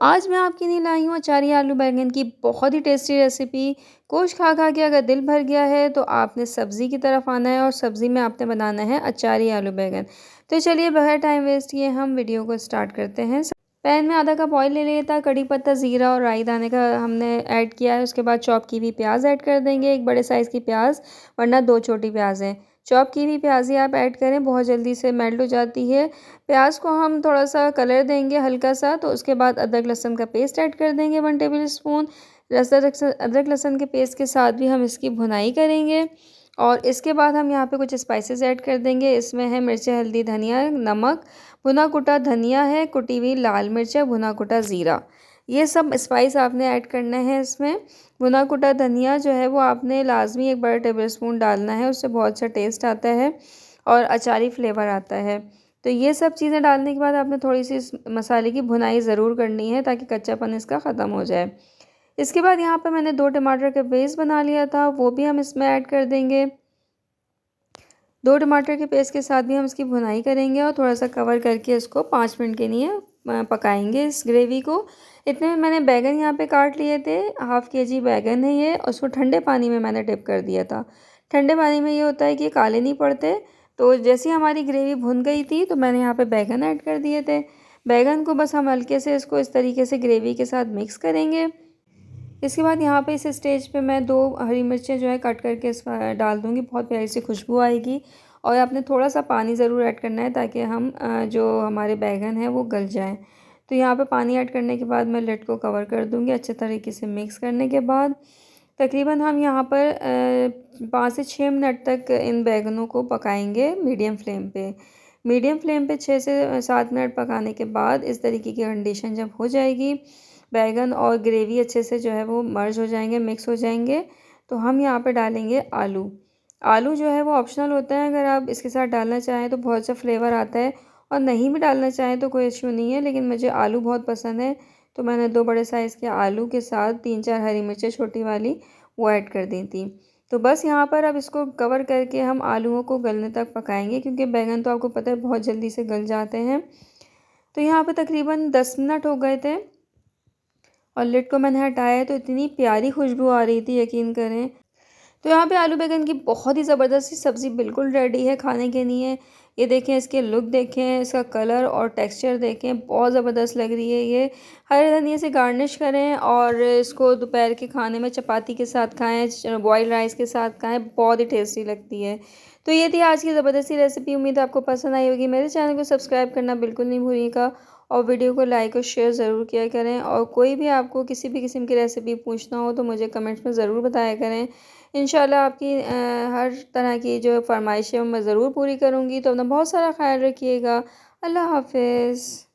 आज मैं आपके लिए लाई हूँ अचारी आलू बैंगन की बहुत ही टेस्टी रेसिपी। कुछ खा खा के अगर दिल भर गया है तो आपने सब्ज़ी की तरफ आना है और सब्ज़ी में आपने बनाना है अचारी आलू बैंगन। तो चलिए बगैर टाइम वेस्ट किए हम वीडियो को स्टार्ट करते हैं। पैन में आधा कप ऑयल ले लिया था, कड़ी पत्ता, ज़ीरा और राई दाने का हमने ऐड किया है। उसके बाद चॉप की हुई प्याज ऐड कर देंगे, एक बड़े साइज़ की प्याज वरना 2 छोटी प्याज हैं। चॉप की हुई प्याज़ ही आप ऐड करें, बहुत जल्दी से मेल्ट हो जाती है। प्याज को हम थोड़ा-सा कलर देंगे हल्का सा, तो उसके बाद अदरक लहसुन का पेस्ट ऐड कर देंगे 1 टेबल स्पून। अदरक लहसुन के पेस्ट के साथ भी हम इसकी भुनाई करेंगे और इसके बाद हम यहाँ पे कुछ स्पाइसेस ऐड कर देंगे। इसमें है मिर्ची, हल्दी, धनिया, नमक, भुना कुटा धनिया है, कुटी हुई लाल मिर्च है, भुना कुटा ज़ीरा। ये सब स्पाइस आपने ऐड करना है इसमें। भुना कुटा धनिया जो है वो आपने लाज़मी 1 बड़ा टेबल स्पून डालना है, उससे बहुत अच्छा टेस्ट आता है और अचारी फ्लेवर आता है। तो ये सब चीज़ें डालने के बाद आपने थोड़ी-सी इस मसाले की भुनाई ज़रूर करनी है ताकि कच्चापन इसका ख़त्म हो जाए। इसके बाद यहाँ पे मैंने 2 टमाटर का पेस्ट बना लिया था, वो भी हम इसमें ऐड कर देंगे। 2 टमाटर के पेस्ट के साथ भी हम इसकी भुनाई करेंगे और थोड़ा-सा कवर करके इसको 5 मिनट के लिए पकाएँगे इस ग्रेवी को। इतने में मैंने बैंगन यहाँ पे काट लिए थे, हाफ़ केजी बैंगन है ये, और उसको ठंडे पानी में मैंने डिप कर दिया था। ठंडे पानी में ये होता है कि ये काले नहीं पड़ते। तो जैसे ही हमारी ग्रेवी भुन गई थी तो मैंने यहाँ पे बैंगन ऐड कर दिए थे। बैंगन को बस हम हल्के से इसको इस तरीके से ग्रेवी के साथ मिक्स करेंगे। इसके बाद यहाँ पे इस स्टेज पे मैं 2 हरी मिर्चें जो है कट करके इसमें डाल दूँगी, बहुत प्यारी सी खुशबू आएगी। और आपने थोड़ा-सा पानी ज़रूर ऐड करना है ताकि हम जो हमारे बैंगन हैं वो गल जाएँ। तो यहाँ पे पानी ऐड करने के बाद मैं लिड को कवर कर दूँगी। अच्छे तरीके से मिक्स करने के बाद तकरीबन हम यहाँ पर 5 से 6 मिनट तक इन बैंगनों को पकाएँगे मीडियम फ्लेम पे। मीडियम फ्लेम पे 6 से 7 मिनट पकाने के बाद इस तरीके की कंडीशन जब हो जाएगी, बैंगन और ग्रेवी अच्छे से जो है वो मर्ज हो जाएंगे, मिक्स हो जाएंगे, तो हम यहाँ पे डालेंगे आलू। आलू जो है वो ऑप्शनल होता है, अगर आप इसके साथ डालना चाहें तो बहुत अच्छा फ्लेवर आता है और नहीं भी डालना चाहें तो कोई इश्यू नहीं है, लेकिन मुझे आलू बहुत पसंद है तो मैंने 2 बड़े साइज़ के आलू के साथ 3-4 हरी मिर्चें छोटी वाली वो ऐड कर दी थी। तो बस यहाँ पर अब इसको कवर करके हम आलूओं को गलने तक पकाएंगे, क्योंकि बैंगन तो आपको पता है बहुत जल्दी से गल जाते हैं। तो यहाँ पे तकरीबन 10 मिनट हो गए थे और लिड को मैंने हटाया तो इतनी प्यारी खुशबू आ रही थी, यकीन करें। तो यहाँ पे आलू बैंगन की बहुत ही ज़बरदस्त सी सब्ज़ी बिल्कुल रेडी है खाने के लिए। ये देखें, इसके लुक देखें, इसका कलर और टेक्सचर देखें, बहुत ज़बरदस्त लग रही है ये। हरे धनिया से गार्निश करें और इसको दोपहर के खाने में चपाती के साथ खाएँ, बॉइल्ड राइस के साथ खाएँ, बहुत ही टेस्टी लगती है। तो ये थी आज की ज़बरदस्त सी रेसिपी, उम्मीद है आपको पसंद आई होगी। मेरे चैनल को सब्सक्राइब करना बिल्कुल नहीं भूलिएगा और वीडियो को लाइक और शेयर ज़रूर किया करें। और कोई भी आपको किसी भी किस्म की रेसिपी पूछना हो तो मुझे कमेंट्स में ज़रूर बताया करें। इंशाल्लाह आपकी हर तरह की जो फ़रमाइश है वो मैं ज़रूर पूरी करूँगी। तो अपना बहुत सारा ख़्याल रखिएगा। अल्लाह हाफ़िज़।